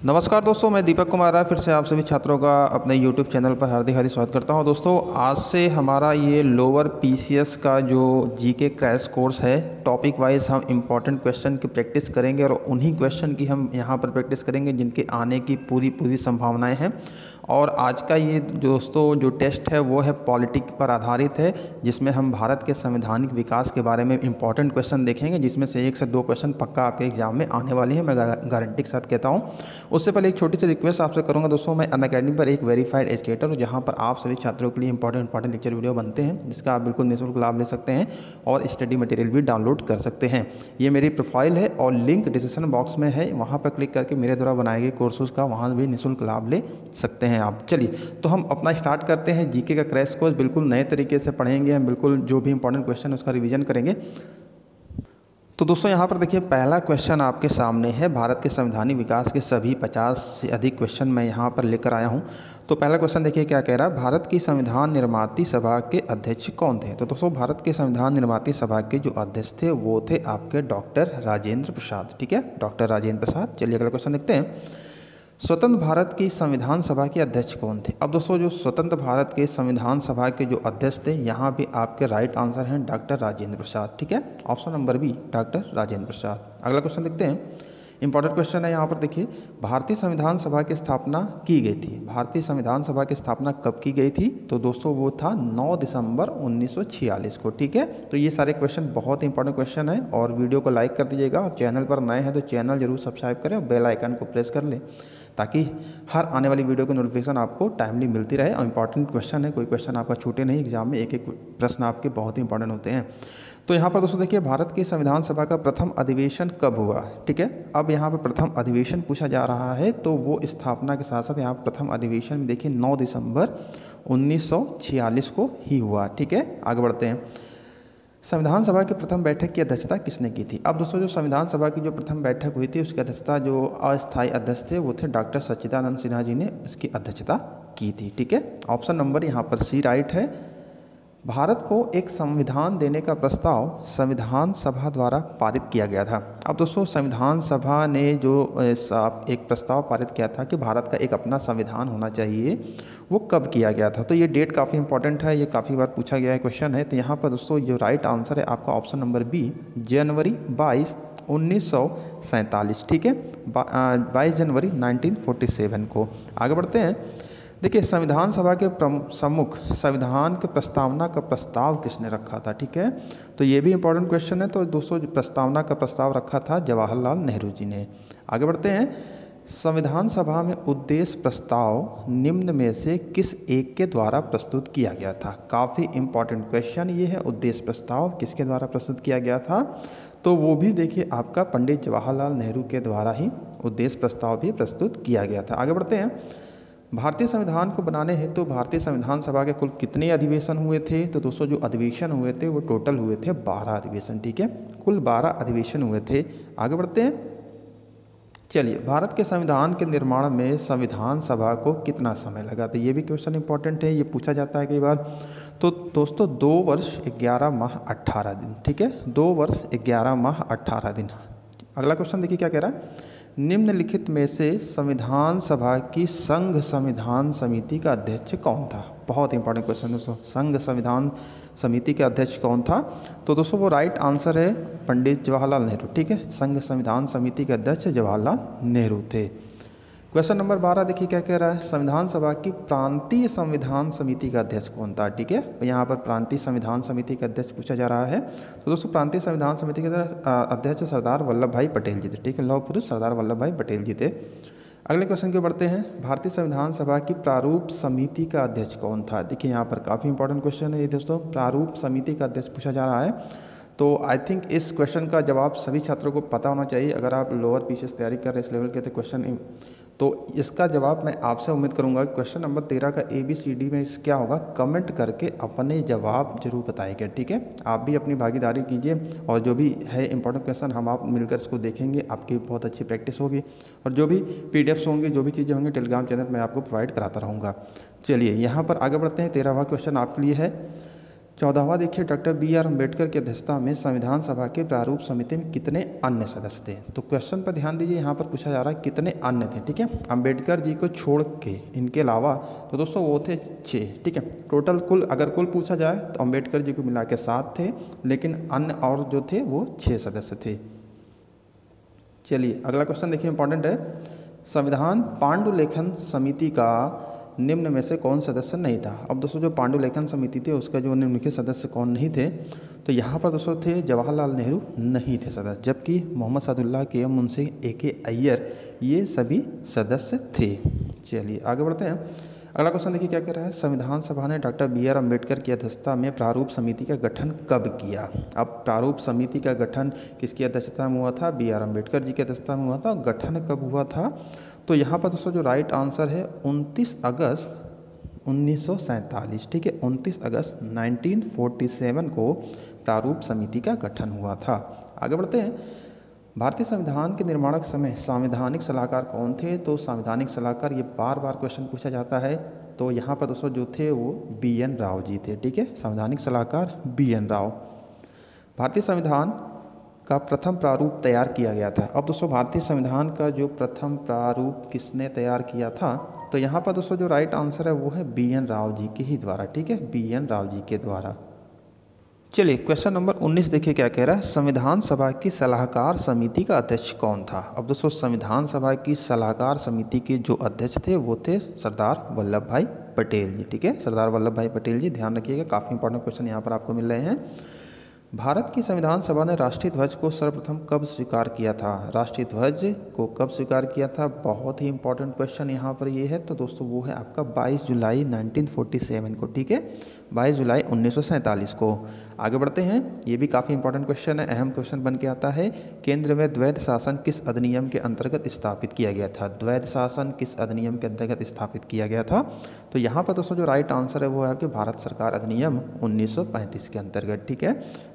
नमस्कार दोस्तों, मैं दीपक कुमार राय फिर से आप सभी छात्रों का अपने YouTube चैनल पर हार्दिक स्वागत करता हूं। दोस्तों, आज से हमारा ये लोअर पीसीएस का जो जीके क्रैश कोर्स है, टॉपिक वाइज हम इम्पॉर्टेंट क्वेश्चन की प्रैक्टिस करेंगे और उन्हीं क्वेश्चन की हम यहां पर प्रैक्टिस करेंगे जिनके आने की पूरी संभावनाएं हैं। और आज का ये दोस्तों जो टेस्ट है वो है पॉलिटिक पर आधारित है, जिसमें हम भारत के संवैधानिक विकास के बारे में इंपॉर्टेंट क्वेश्चन देखेंगे, जिसमें से 1 से 2 क्वेश्चन पक्का आपके एग्जाम में आने वाले हैं, मैं गारंटी के साथ कहता हूँ। उससे पहले एक छोटी सी रिक्वेस्ट आपसे करूंगा दोस्तों, मैं अनअकैडमी पर एक वेरीफाइड एजुकेटर हूँ, जहाँ पर आप सभी छात्रों के लिए इंपॉर्टेंट लेक्चर वीडियो बनते हैं, जिसका आप बिल्कुल निःशुल्क लाभ ले सकते हैं और स्टडी मटेरियल भी डाउनलोड कर सकते हैं। ये मेरी प्रोफाइल है और लिंक डिस्क्रिप्शन बॉक्स में है, वहाँ पर क्लिक करके मेरे द्वारा बनाए गए कोर्सेज का वहाँ भी निःशुल्क लाभ ले सकते हैं आप। चलिए, तो हम अपना स्टार्ट करते हैं। जीके का क्रैश कोर्स बिल्कुल नए तरीके से पढ़ेंगे हम, बिल्कुल जो भी इंपॉर्टेंट क्वेश्चन है उसका रिवीजन करेंगे। तो दोस्तों यहाँ पर देखिए, पहला क्वेश्चन आपके सामने है। भारत के संवैधानिक विकास के सभी 50 से अधिक क्वेश्चन मैं यहाँ पर लेकर आया हूँ। तो पहला क्वेश्चन देखिए क्या कह रहा है, भारत की संविधान निर्माती सभा के अध्यक्ष कौन थे। तो दोस्तों, भारत के संविधान निर्माती सभा के जो अध्यक्ष थे वो थे आपके डॉक्टर राजेंद्र प्रसाद। ठीक है, डॉक्टर राजेंद्र प्रसाद। चलिए अगला क्वेश्चन देखते हैं। स्वतंत्र भारत की संविधान सभा के अध्यक्ष कौन थे। अब दोस्तों, जो स्वतंत्र भारत के संविधान सभा के जो अध्यक्ष थे, यहाँ भी आपके राइट आंसर हैं डॉक्टर राजेंद्र प्रसाद। ठीक है, option number B, doctor Rajendra Prasad. अगला क्वेश्चन देखते हैं। इंपॉर्टेंट क्वेश्चन है यहाँ पर देखिए, भारतीय संविधान सभा की स्थापना की गई थी। भारतीय संविधान सभा की स्थापना कब की गई थी। तो दोस्तों वो था 9 दिसंबर 1946 को। ठीक है, तो ये सारे क्वेश्चन बहुत इंपॉर्टेंट क्वेश्चन है और वीडियो को लाइक कर दीजिएगा और चैनल पर नए हैं तो चैनल जरूर सब्सक्राइब करें और बेल आइकन को प्रेस कर लें, ताकि हर आने वाली वीडियो की नोटिफिकेशन आपको टाइमली मिलती रहे। और इंपॉर्टेंट क्वेश्चन है, कोई क्वेश्चन आपका छूटे नहीं। एग्जाम में एक एक प्रश्न आपके बहुत ही इंपॉर्टेंट होते हैं। तो यहाँ पर दोस्तों देखिए, भारत की संविधान सभा का प्रथम अधिवेशन कब हुआ। ठीक है, अब यहाँ पर प्रथम अधिवेशन पूछा जा रहा है, तो वो स्थापना के साथ साथ यहाँ प्रथम अधिवेशन में देखिए 9 दिसंबर 1946 को ही हुआ। ठीक है, आगे बढ़ते हैं। संविधान सभा की प्रथम बैठक की अध्यक्षता किसने की थी। अब दोस्तों, जो संविधान सभा की जो प्रथम बैठक हुई थी उसकी अध्यक्षता जो अस्थायी अध्यक्ष थे वो थे डॉक्टर सच्चिदानंद सिन्हा जी ने इसकी अध्यक्षता की थी। ठीक है, ऑप्शन नंबर यहाँ पर सी राइट है। भारत को एक संविधान देने का प्रस्ताव संविधान सभा द्वारा पारित किया गया था। अब दोस्तों, संविधान सभा ने जो एक प्रस्ताव पारित किया था कि भारत का एक अपना संविधान होना चाहिए, वो कब किया गया था। तो ये डेट काफ़ी इंपॉर्टेंट है, ये काफ़ी बार पूछा गया है क्वेश्चन है। तो यहाँ पर दोस्तों जो राइट आंसर है आपका ऑप्शन नंबर बी, जनवरी 22, 1947। ठीक है, 22 जनवरी 1947 को। आगे बढ़ते हैं। देखिए, संविधान सभा के सम्मुख संविधान के प्रस्तावना का प्रस्ताव किसने रखा था। ठीक है, तो ये भी इंपॉर्टेंट क्वेश्चन है। तो दोस्तों, प्रस्तावना का प्रस्ताव रखा था जवाहरलाल नेहरू जी ने। आगे बढ़ते हैं। संविधान सभा में उद्देश्य प्रस्ताव निम्न में से किस एक के द्वारा प्रस्तुत किया गया था। काफ़ी इंपॉर्टेंट क्वेश्चन ये है, उद्देश्य प्रस्ताव किसके द्वारा प्रस्तुत किया गया था। तो वो भी देखिए आपका पंडित जवाहरलाल नेहरू के द्वारा ही उद्देश्य प्रस्ताव भी प्रस्तुत किया गया था। आगे बढ़ते हैं। भारतीय संविधान को बनाने हेतु तो भारतीय संविधान सभा के कुल कितने अधिवेशन हुए थे। तो दोस्तों, जो अधिवेशन हुए थे वो टोटल हुए थे 12 अधिवेशन। ठीक है, कुल 12 अधिवेशन हुए थे। आगे बढ़ते हैं। चलिए, भारत के संविधान के निर्माण में संविधान सभा को कितना समय लगा। तो ये भी क्वेश्चन इंपॉर्टेंट है, ये पूछा जाता है कई बार। तो दोस्तों 2 वर्ष 11 माह 18 दिन। ठीक है, 2 वर्ष 11 माह 18 दिन। अगला क्वेश्चन देखिए क्या कह रहा है। निम्नलिखित में से संविधान सभा की संघ संविधान समिति का अध्यक्ष कौन था। बहुत इंपॉर्टेंट क्वेश्चन दोस्तों, संघ संविधान समिति के अध्यक्ष कौन था। तो दोस्तों वो राइट आंसर है पंडित जवाहरलाल नेहरू। ठीक है, संघ संविधान समिति के अध्यक्ष जवाहरलाल नेहरू थे। क्वेश्चन नंबर 12 देखिए क्या कह रहा है। संविधान सभा की प्रांतीय संविधान समिति का अध्यक्ष कौन था। ठीक है, यहाँ पर प्रांतीय संविधान समिति का अध्यक्ष पूछा जा रहा है। तो दोस्तों, प्रांतीय संविधान समिति के अध्यक्ष सरदार वल्लभ भाई पटेल जी थे। ठीक है, लौह पुरुष सरदार वल्लभ भाई पटेल जी थे। अगले क्वेश्चन के बढ़ते हैं। भारतीय संविधान सभा की प्रारूप समिति का अध्यक्ष कौन था। देखिए, यहाँ पर काफ़ी इंपॉर्टेंट क्वेश्चन है ये दोस्तों, प्रारूप समिति का अध्यक्ष पूछा जा रहा है। तो आई थिंक इस क्वेश्चन का जवाब सभी छात्रों को पता होना चाहिए। अगर आप लोअर पीसीएस तैयारी कर रहे हैं इस लेवल के तो क्वेश्चन, तो इसका जवाब मैं आपसे उम्मीद करूंगा क्वेश्चन नंबर 13 का ABCD में इस क्या होगा, कमेंट करके अपने जवाब जरूर बताइएगा। ठीक है, आप भी अपनी भागीदारी कीजिए और जो भी है इंपॉर्टेंट क्वेश्चन हम आप मिलकर इसको देखेंगे, आपकी बहुत अच्छी प्रैक्टिस होगी और जो भी PDFs होंगे, जो भी चीज़ें होंगी टेलीग्राम चैनल में आपको प्रोवाइड कराता रहूँगा। चलिए यहाँ पर आगे बढ़ते हैं। 13वां क्वेश्चन आपके लिए है। 14वां देखिए, डॉक्टर बी आर अम्बेडकर की अध्यक्षता में संविधान सभा के प्रारूप समिति में कितने अन्य सदस्य थे। तो क्वेश्चन पर ध्यान दीजिए, यहाँ पर पूछा जा रहा है कितने अन्य थे। ठीक है, अम्बेडकर जी को छोड़ के इनके अलावा तो दोस्तों वो थे 6। ठीक है, टोटल अगर कुल पूछा जाए तो अम्बेडकर जी को मिला के 7 थे, लेकिन अन्य और जो थे वो 6 सदस्य थे। चलिए अगला क्वेश्चन देखिए, इंपॉर्टेंट है। संविधान पांडुलेखन समिति का निम्न में से कौन सदस्य नहीं था। अब दोस्तों जो पांडुलेखन समिति थे उसका जो निम्नलिखित सदस्य कौन नहीं थे, तो यहाँ पर दोस्तों थे जवाहरलाल नेहरू नहीं थे सदस्य, जबकि मोहम्मद सादुल्लाह, के एम मुंशी, ए के अय्यर ये सभी सदस्य थे। चलिए आगे बढ़ते हैं। अगला क्वेश्चन देखिए क्या कह रहा है। संविधान सभा ने डॉक्टर बी आर अम्बेडकर की अध्यक्षता में प्रारूप समिति का गठन कब किया। अब प्रारूप समिति का गठन किसकी अध्यक्षता में हुआ था, बी आर अम्बेडकर जी की अध्यक्षता में हुआ था। गठन कब हुआ था, तो यहाँ पर दोस्तों जो राइट आंसर है 29 अगस्त 1947। ठीक है, 29 अगस्त 1947 को प्रारूप समिति का गठन हुआ था। आगे बढ़ते हैं। भारतीय संविधान के निर्माणक समय संवैधानिक सलाहकार कौन थे। तो संवैधानिक सलाहकार ये बार बार क्वेश्चन पूछा जाता है, तो यहाँ पर दोस्तों जो थे वो बी एन राव जी थे। ठीक है, संवैधानिक सलाहकार बी एन राव। भारतीय संविधान का प्रथम प्रारूप तैयार किया गया था। अब दोस्तों भारतीय संविधान का जो प्रथम प्रारूप किसने तैयार किया था, तो यहाँ पर दोस्तों जो राइट आंसर है वो है बी एन राव जी के ही द्वारा। ठीक है, बी एन राव जी के द्वारा। चलिए क्वेश्चन नंबर 19 देखिए क्या कह रहा है। संविधान सभा की सलाहकार समिति का अध्यक्ष कौन था। अब दोस्तों संविधान सभा की सलाहकार समिति के जो अध्यक्ष थे वो थे सरदार वल्लभ भाई पटेल जी। ठीक है, सरदार वल्लभ भाई पटेल जी। ध्यान रखिएगा, काफ़ी इंपॉर्टेंट क्वेश्चन यहाँ पर आपको मिल रहे हैं। भारत की संविधान सभा ने राष्ट्रीय ध्वज को सर्वप्रथम कब स्वीकार किया था। राष्ट्रीय ध्वज को कब स्वीकार किया था, बहुत ही इंपॉर्टेंट क्वेश्चन यहाँ पर ये है। तो दोस्तों वो है आपका 22 जुलाई 1947 को। ठीक है, 22 जुलाई 1947 को। आगे बढ़ते हैं, ये भी काफ़ी इंपॉर्टेंट क्वेश्चन है, अहम क्वेश्चन बन के आता है। केंद्र में द्वैध शासन किस अधिनियम के अंतर्गत स्थापित किया गया था। द्वैध शासन किस अधिनियम के अंतर्गत स्थापित किया गया था, तो यहाँ पर दोस्तों जो राइट आंसर है वो है कि भारत सरकार अधिनियम 1935 के अंतर्गत। ठीक है,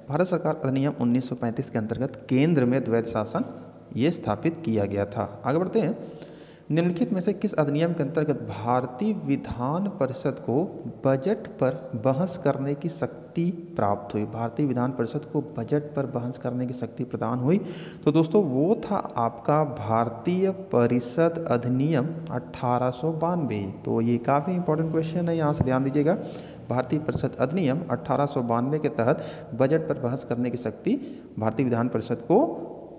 भारत सरकार अधिनियम 1935 के अंतर्गत केंद्र में द्वैध शासन ये स्थापित किया गया था। आगे बढ़ते हैं। निम्नलिखित में से किस अधिनियम के अंतर्गत भारतीय विधान परिषद को बजट पर बहस करने की शक्ति प्राप्त हुई। भारतीय विधान परिषद को बजट पर बहस करने की शक्ति प्रदान हुई, तो दोस्तों वो था आपका भारतीय परिषद अधिनियम 1892। तो ये काफ़ी इंपॉर्टेंट क्वेश्चन है, यहाँ से ध्यान दीजिएगा। भारतीय परिषद अधिनियम 1892 के तहत बजट पर बहस करने की शक्ति भारतीय विधान परिषद को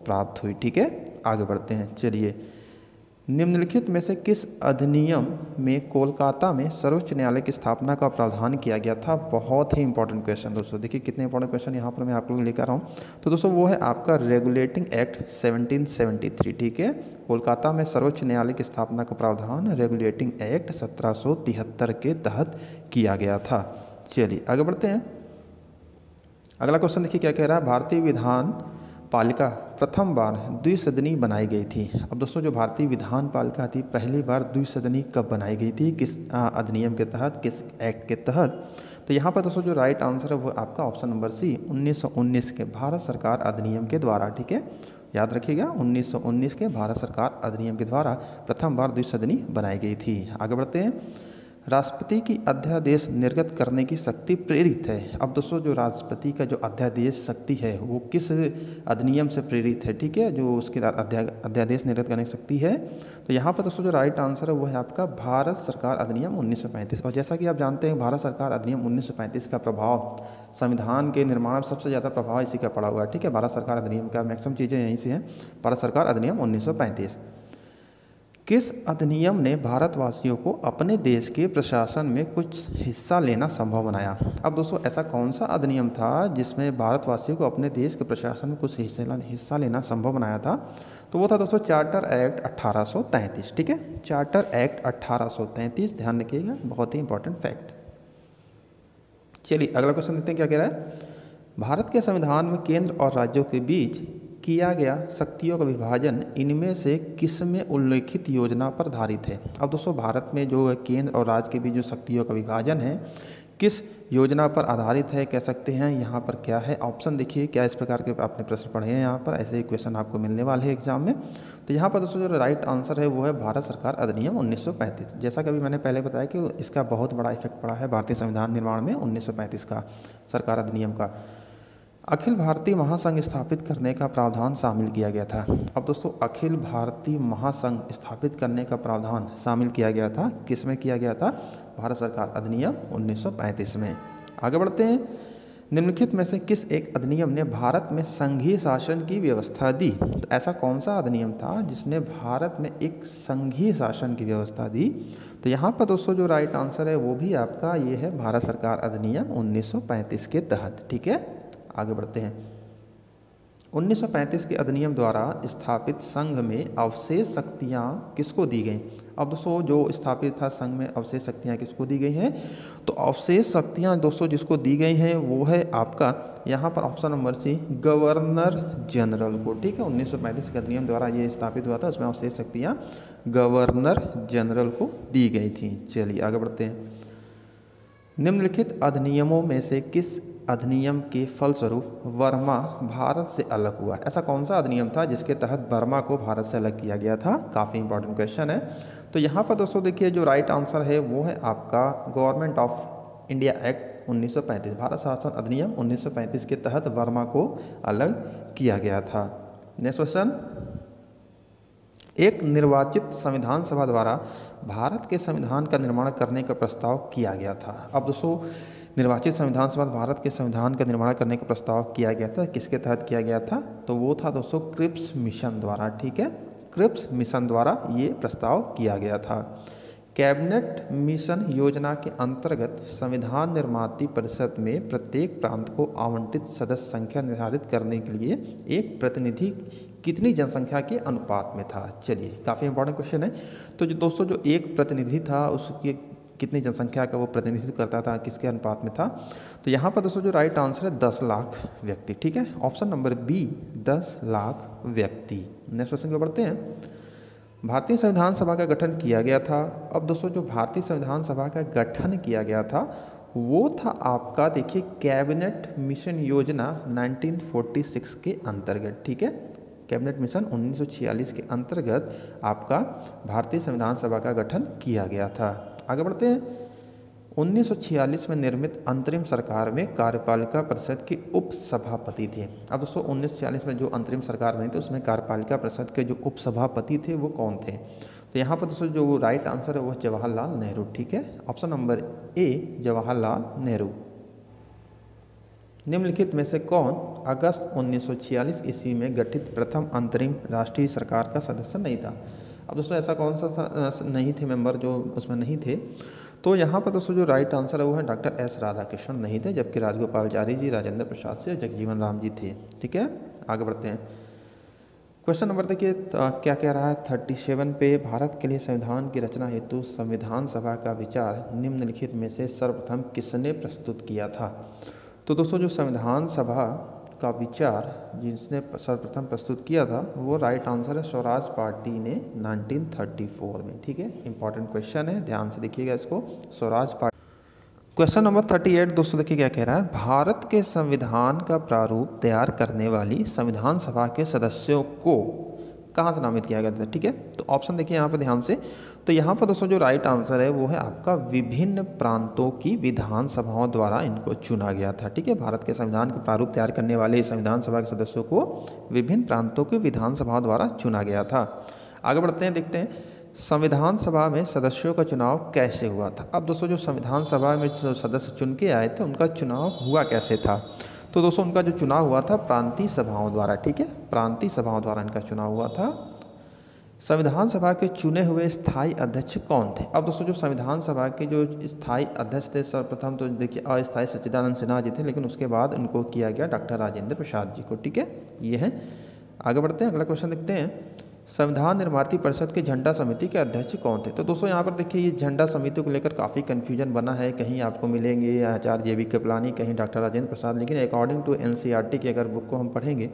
प्राप्त हुई। ठीक है, आगे बढ़ते हैं। चलिए, निम्नलिखित में से किस अधिनियम में कोलकाता में सर्वोच्च न्यायालय की स्थापना का प्रावधान किया गया था। बहुत ही इंपॉर्टेंट क्वेश्चन दोस्तों, देखिए कितने इंपॉर्टेंट क्वेश्चन यहाँ पर मैं आप लोगों को लेकर आऊँ। तो दोस्तों वो है आपका रेगुलेटिंग एक्ट 1773। ठीक है, कोलकाता में सर्वोच्च न्यायालय की स्थापना का प्रावधान रेगुलेटिंग एक्ट 1773 के तहत किया गया था। चलिए आगे बढ़ते हैं। अगला क्वेश्चन देखिए क्या कह रहा है। भारतीय विधान पालिका प्रथम बार द्विसदनी बनाई गई थी। अब दोस्तों जो भारतीय विधान पालिका थी पहली बार द्विसदनी कब बनाई गई थी, किस अधिनियम के तहत, किस एक्ट के तहत, तो यहाँ पर दोस्तों जो राइट आंसर है वो आपका ऑप्शन नंबर सी 1919 के भारत सरकार अधिनियम के द्वारा। ठीक है, याद रखिएगा 1919 के भारत सरकार अधिनियम के द्वारा प्रथम बार द्विसदनी बनाई गई थी। आगे बढ़ते हैं। राष्ट्रपति की अध्यादेश निर्गत करने की शक्ति प्रेरित है। अब दोस्तों जो राष्ट्रपति का जो अध्यादेश शक्ति है वो किस अधिनियम से प्रेरित है। ठीक है, जो उसके अध्यादेश निर्गत करने की शक्ति है, तो यहाँ पर दोस्तों जो राइट आंसर है वो है आपका भारत सरकार अधिनियम 1935। और जैसा कि आप जानते हैं भारत सरकार अधिनियम 1935 का प्रभाव संविधान के निर्माण में सबसे ज़्यादा प्रभाव इसी का पड़ा हुआ है। ठीक है, भारत सरकार अधिनियम का मैक्सिमम चीज़ें यहीं से हैं। भारत सरकार अधिनियम 1935। किस अधिनियम ने भारतवासियों को अपने देश के प्रशासन में कुछ हिस्सा लेना संभव बनाया। अब दोस्तों ऐसा कौन सा अधिनियम था जिसमें भारतवासियों को अपने देश के प्रशासन में कुछ हिस्सा लेना संभव बनाया था, तो वो था दोस्तों चार्टर एक्ट 1833। ठीक है, चार्टर एक्ट 1833, ध्यान रखिएगा, बहुत ही इंपॉर्टेंट फैक्ट। चलिए अगला क्वेश्चन देखते हैं क्या कह रहा है। भारत के संविधान में केंद्र और राज्यों के बीच किया गया शक्तियों का विभाजन इनमें से किस में उल्लेखित योजना पर आधारित है। अब दोस्तों भारत में जो केंद्र और राज्य के बीच जो शक्तियों का विभाजन है किस योजना पर आधारित है, कह सकते हैं। यहाँ पर क्या है ऑप्शन देखिए, क्या इस प्रकार के आपने प्रश्न पढ़े हैं, यहाँ पर ऐसे ही क्वेश्चन आपको मिलने वाले हैं एग्जाम में। तो यहाँ पर दोस्तों जो राइट आंसर है वो है भारत सरकार अधिनियम 1935। जैसा कि अभी मैंने पहले बताया कि इसका बहुत बड़ा इफेक्ट पड़ा है भारतीय संविधान निर्माण में 1935 का सरकार अधिनियम का। अखिल भारतीय महासंघ स्थापित करने का प्रावधान शामिल किया गया था। अब दोस्तों अखिल भारतीय महासंघ स्थापित करने का प्रावधान शामिल किया गया था, किस में किया गया था? भारत सरकार अधिनियम 1935 में। आगे बढ़ते हैं। निम्नलिखित में से किस एक अधिनियम ने भारत में संघीय शासन की व्यवस्था दी? तो ऐसा कौन सा अधिनियम था जिसने भारत में एक संघीय शासन की व्यवस्था दी? तो यहाँ पर दोस्तों जो राइट आंसर है वो भी आपका ये है, भारत सरकार अधिनियम 1935 के तहत। ठीक है, आगे बढ़ते हैं। 1935 के अधिनियम द्वारा स्थापित संघ में अवशेष शक्तियाँ किसको दी गई? अब दोस्तों जो स्थापित था संघ में अवशेष शक्तियाँ किसको दी गई हैं? तो अवशेष शक्तियाँ दोस्तों जिसको दी गई हैं वो है आपका यहाँ पर option number C, governor general को। ठीक है, 1935 के अधिनियम द्वारा ये स्थापित हुआ था, उसमें अवशेष शक्तियाँ गवर्नर जनरल को दी गई थी। चलिए आगे बढ़ते हैं। निम्नलिखित अधिनियमों में से किस अधिनियम के फलस्वरूप वर्मा भारत से अलग हुआ? ऐसा कौन सा अधिनियम था जिसके तहत वर्मा को भारत से अलग किया गया था? काफ़ी इंपॉर्टेंट क्वेश्चन है। तो यहाँ पर दोस्तों देखिए जो राइट आंसर है वो है आपका government of India act 1935, Bharat शासन अधिनियम 1935 के तहत वर्मा को अलग किया गया था। Next question. एक निर्वाचित संविधान सभा द्वारा भारत के संविधान का निर्माण करने का प्रस्ताव किया गया था। अब दोस्तों निर्वाचित संविधान सभा भारत के संविधान का निर्माण करने का प्रस्ताव किया गया था, किसके तहत किया गया था? तो वो था दोस्तों क्रिप्स मिशन द्वारा। ठीक है, क्रिप्स मिशन द्वारा ये प्रस्ताव किया गया था। कैबिनेट मिशन योजना के अंतर्गत संविधान निर्माती परिषद में प्रत्येक प्रांत को आवंटित सदस्य संख्या निर्धारित करने के लिए एक प्रतिनिधि कितनी जनसंख्या के अनुपात में था? चलिए काफ़ी इंपॉर्टेंट क्वेश्चन है। तो जो दोस्तों जो एक प्रतिनिधि था उसकी कितनी जनसंख्या का वो प्रतिनिधित्व करता था, किसके अनुपात में था? तो यहाँ पर दोस्तों जो राइट आंसर है 10 लाख व्यक्ति। ठीक है, ऑप्शन नंबर बी 10 लाख व्यक्ति। नेक्स्ट क्वेश्चन को बढ़ते हैं। भारतीय संविधान सभा का गठन किया गया था। अब दोस्तों जो भारतीय संविधान सभा का गठन किया गया था वो था आपका देखिए कैबिनेट मिशन योजना 1946 के अंतर्गत। ठीक है, कैबिनेट मिशन 1946 के अंतर्गत आपका भारतीय संविधान सभा का गठन किया गया था। आगे बढ़ते हैं। 1946 में निर्मित अंतरिम सरकार में कार्यपालिका परिषद के उप सभापति थे। अब दोस्तों 1946 में जो अंतरिम सरकार बनी थी उसमें कार्यपालिका परिषद के जो उप सभापति थे वो कौन थे? तो यहाँ पर दोस्तों जो राइट आंसर है वो जवाहरलाल नेहरू। ठीक है, option number A Jawaharlal Nehru. निम्नलिखित में से कौन अगस्त 1946 ईस्वी में गठित प्रथम अंतरिम राष्ट्रीय सरकार का सदस्य नहीं था? अब दोस्तों ऐसा कौन सा नहीं थे मेंबर जो उसमें नहीं थे? तो यहाँ पर दोस्तों जो राइट आंसर है वो है डॉक्टर एस राधाकृष्णन नहीं थे, जबकि राजगोपालचारी जी, राजेंद्र प्रसाद सिंह, जगजीवन राम जी थे। ठीक है, आगे बढ़ते हैं। क्वेश्चन नंबर देखिए क्या कह रहा है 37 पे, भारत के लिए संविधान की रचना हेतु संविधान सभा का विचार निम्नलिखित में से सर्वप्रथम किसने प्रस्तुत किया था? तो दोस्तों जो संविधान सभा का विचार जिसने सर्वप्रथम प्रस्तुत किया था वो राइट आंसर है स्वराज पार्टी ने 1934 में। ठीक है, इंपॉर्टेंट क्वेश्चन है, ध्यान से देखिएगा इसको। स्वराज पार्टी। क्वेश्चन नंबर 38 दोस्तों देखिए क्या कह रहा है। भारत के संविधान का प्रारूप तैयार करने वाली संविधान सभा के सदस्यों को कहाँ से नामित किया गया था? ठीक है, तो ऑप्शन देखिए यहाँ पर ध्यान से। तो यहाँ पर दोस्तों जो राइट आंसर है वो है आपका विभिन्न प्रांतों की विधानसभाओं द्वारा इनको चुना गया था। ठीक है, भारत के संविधान का प्रारूप तैयार करने वाले संविधान सभा के सदस्यों को विभिन्न प्रांतों की विधानसभाओं द्वारा चुना गया था। आगे बढ़ते हैं, देखते हैं संविधान सभा में सदस्यों का चुनाव कैसे हुआ था। अब दोस्तों जो संविधान सभा में जो सदस्य चुन के आए थे उनका चुनाव हुआ कैसे था? तो दोस्तों उनका जो चुनाव हुआ था प्रांतीय सभाओं द्वारा। ठीक है, प्रांतीय सभाओं द्वारा इनका चुनाव हुआ था। संविधान सभा के चुने हुए स्थायी अध्यक्ष कौन थे? अब दोस्तों जो संविधान सभा के जो स्थायी अध्यक्ष थे सर्वप्रथम तो देखिए अस्थायी सच्चिदानंद सिन्हा जी थे, लेकिन उसके बाद उनको किया गया डॉक्टर राजेंद्र प्रसाद जी को। ठीक है, ये है। आगे बढ़ते हैं, अगला क्वेश्चन देखते हैं। संविधान निर्माती परिषद के झंडा समिति के अध्यक्ष कौन थे? तो दोस्तों यहाँ पर देखिए ये झंडा समिति को लेकर काफ़ी कन्फ्यूजन बना है। कहीं आपको मिलेंगे आचार्य जे बी कृपलानी, कहीं डॉक्टर राजेंद्र प्रसाद, लेकिन अकॉर्डिंग टू एनसीईआरटी की अगर बुक को हम पढ़ेंगे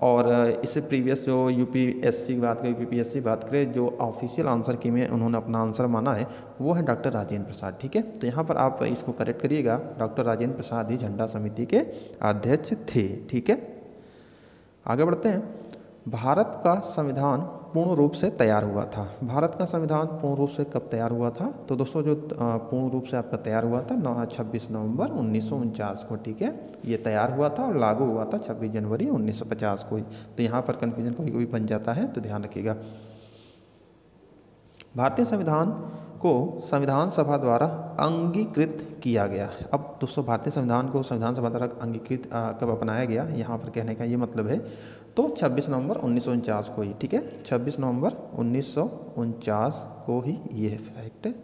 और इससे प्रीवियस जो यूपीएससी की बात करें, यूपीपीएससी बात करें, जो ऑफिशियल आंसर की में उन्होंने अपना आंसर माना है वो है डॉक्टर राजेंद्र प्रसाद। ठीक है, तो यहाँ पर आप इसको करेक्ट करिएगा, डॉक्टर राजेंद्र प्रसाद ही झंडा समिति के अध्यक्ष थे। ठीक है, आगे बढ़ते हैं। भारत का संविधान पूर्ण रूप से तैयार हुआ था। भारत का संविधान पूर्ण रूप से कब तैयार हुआ था? तो दोस्तों जो पूर्ण रूप से आपका तैयार हुआ था 26 नवंबर 1949 को। ठीक है, ये तैयार हुआ था और लागू हुआ था 26 जनवरी 1950 को ही। तो यहाँ पर कन्फ्यूजन कभी कभी बन जाता है, तो ध्यान रखिएगा। भारतीय संविधान को संविधान सभा द्वारा अंगीकृत किया गया। अब दोस्तों भारतीय संविधान को संविधान सभा द्वारा अंगीकृत कब अपनाया गया, यहाँ पर कहने का ये मतलब है तो 26 नवंबर 1949 को ही। ठीक है, 26 नवंबर 1949 को ही ये फैक्ट है।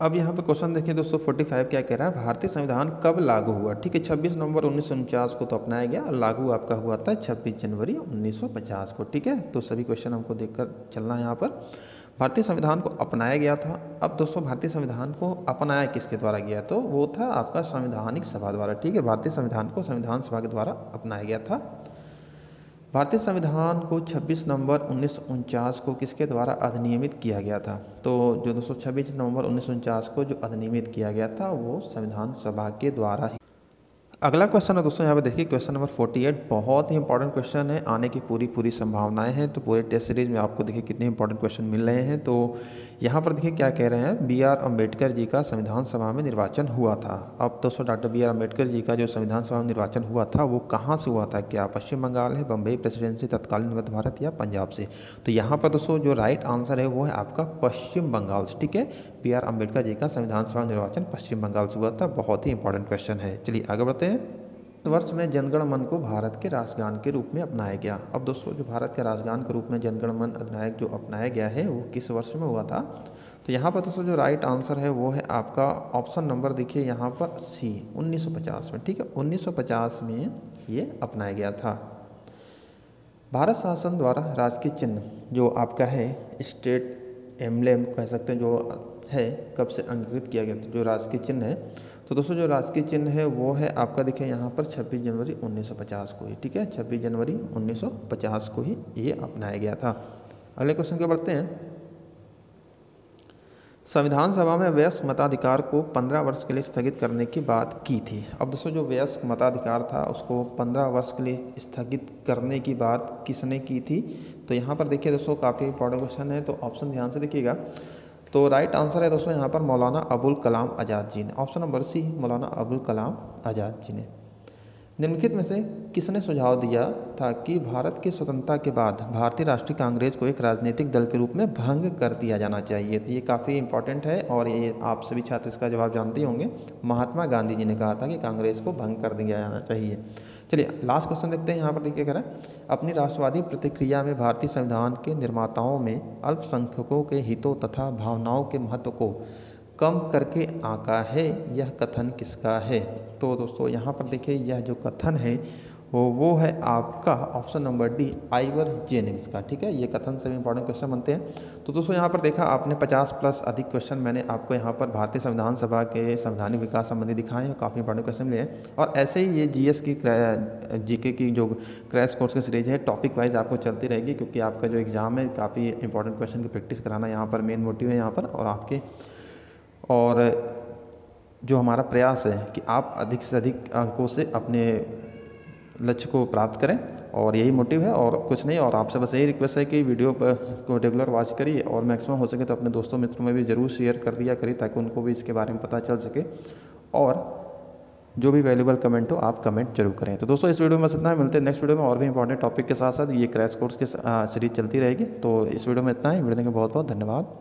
अब यहाँ पर क्वेश्चन देखिए दोस्तों 45 क्या कह रहा है, भारतीय संविधान कब लागू हुआ? ठीक है, 26 नवंबर 1949 को तो अपनाया गया और लागू आपका हुआ था 26 जनवरी 1950 को। ठीक है, तो सभी क्वेश्चन हमको देखकर चलना है। यहाँ पर भारतीय संविधान को अपनाया गया था। अब दोस्तों भारतीय संविधान को अपनाया किसके द्वारा गया? तो वो था आपका संवैधानिक सभा द्वारा। ठीक है, भारतीय संविधान को संविधान सभा के द्वारा अपनाया गया था। भारतीय संविधान को 26 नवंबर 1949 को किसके द्वारा अधिनियमित किया गया था? तो जो दोस्तों 26 नवंबर 1949 को जो अधिनियमित किया गया था वो संविधान सभा के द्वारा ही। अगला क्वेश्चन है दोस्तों, यहाँ पे देखिए क्वेश्चन नंबर 48, बहुत ही इंपॉर्टेंट क्वेश्चन है, आने की पूरी संभावनाएं हैं। तो पूरे टेस्ट सीरीज में आपको देखिए कितने इंपॉर्टेंट क्वेश्चन मिल रहे हैं। तो यहाँ पर देखिए क्या कह रहे हैं, BR अम्बेडकर जी का संविधान सभा में निर्वाचन हुआ था। अब दोस्तों डॉक्टर BR अम्बेडकर जी का जो संविधान सभा में निर्वाचन हुआ था वो कहाँ से हुआ था? क्या पश्चिम बंगाल है, बम्बई प्रेसिडेंसी, तत्कालीन मध्य भारत या पंजाब से? तो यहाँ पर दोस्तों जो राइट आंसर है वो है आपका पश्चिम बंगाल से। ठीक है, BR अम्बेडकर जी का संविधान सभा में निर्वाचन पश्चिम बंगाल से हुआ था। बहुत ही इंपॉर्टेंट क्वेश्चन है। चलिए आगे बढ़ते हैं। वर्ष में जनगण मन को भारत के राष्ट्रगान के रूप में अपनाया गया। अब दोस्तों जो भारत के राष्ट्रगान के रूप में जनगण मन अधिनायक जो अपनाया गया है वो किस वर्ष में हुआ था? तो यहाँ पर दोस्तों जो राइट आंसर है वो है आपका ऑप्शन नंबर देखिए यहाँ पर सी, 1950 में। ठीक है, 1950 में ये अपनाया गया था। भारत शासन द्वारा राजकीय चिन्ह जो आपका है स्टेट एम्ब्लेम कह सकते हैं जो है कब से अंगीकृत किया गया था जो राजकीय चिन्ह है? तो दोस्तों जो राजकीय चिन्ह है वो है आपका देखिए यहाँ पर 26 जनवरी 1950 को ही। ठीक है, 26 जनवरी 1950 को ही ये अपनाया गया था। अगले क्वेश्चन के बढ़ते हैं। संविधान सभा में वयस्क मताधिकार को 15 वर्ष के लिए स्थगित करने की बात की थी। अब दोस्तों जो वयस्क मताधिकार था उसको 15 वर्ष के लिए स्थगित करने की बात किसने की थी? तो यहाँ पर देखिए दोस्तों काफ़ी इंपॉर्टेंट क्वेश्चन है, तो ऑप्शन ध्यान से देखिएगा। तो राइट आंसर है दोस्तों यहाँ पर मौलाना अबुल कलाम आज़ाद जी ने। ऑप्शन नंबर सी, मौलाना अबुल कलाम आज़ाद जी ने। निम्नलिखित में से किसने सुझाव दिया था कि भारत की स्वतंत्रता के बाद भारतीय राष्ट्रीय कांग्रेस को एक राजनीतिक दल के रूप में भंग कर दिया जाना चाहिए? तो ये काफ़ी इंपॉर्टेंट है और ये आप सभी छात्र इसका जवाब जानते होंगे। महात्मा गांधी जी ने कहा था कि कांग्रेस को भंग कर दिया जाना चाहिए। चलिए लास्ट क्वेश्चन देखते हैं। यहाँ पर देखिए कह रहा है, अपनी राष्ट्रवादी प्रतिक्रिया में भारतीय संविधान के निर्माताओं में अल्पसंख्यकों के हितों तथा भावनाओं के महत्व को कम करके आंका है, यह कथन किसका है? तो दोस्तों यहाँ पर देखिए यह जो कथन है वो है आपका option number D, Ivor Jennings का। ठीक है, ये कथन से भी इंपॉर्टेंट क्वेश्चन बनते हैं। तो दोस्तों यहाँ पर देखा आपने 50 प्लस अधिक क्वेश्चन मैंने आपको यहाँ पर भारतीय संविधान सभा के संवैधानिक विकास संबंधी दिखाए हैं, काफ़ी इंपॉर्टेंट क्वेश्चन मिले हैं। और ऐसे ही ये जीएस की जीके की जो क्रैश कोर्स की सीरीज है टॉपिक वाइज आपको चलती रहेगी, क्योंकि आपका जो एग्ज़ाम है काफ़ी इंपॉर्टेंट क्वेश्चन की प्रैक्टिस कराना यहाँ पर मेन मोटिव है यहाँ पर, और जो हमारा प्रयास है कि आप अधिक से अधिक अंकों से अपने लक्ष्य को प्राप्त करें, और यही मोटिव है और कुछ नहीं। और आपसे बस यही रिक्वेस्ट है कि वीडियो को रेगुलर वॉच करिए और मैक्सिमम हो सके तो अपने दोस्तों मित्रों में भी ज़रूर शेयर कर दिया करिए, ताकि उनको भी इसके बारे में पता चल सके। और जो भी वैल्यूबल कमेंट हो आप कमेंट जरूर करें। तो दोस्तों इस वीडियो में बस इतना है, मिलते हैं नेक्स्ट वीडियो में और भी इंपॉर्टेंट टॉपिक के साथ साथ। ये क्रैश कोर्स की सीरीज चलती रहेगी। तो इस वीडियो में इतना ही, वीडियो देखने बहुत बहुत धन्यवाद।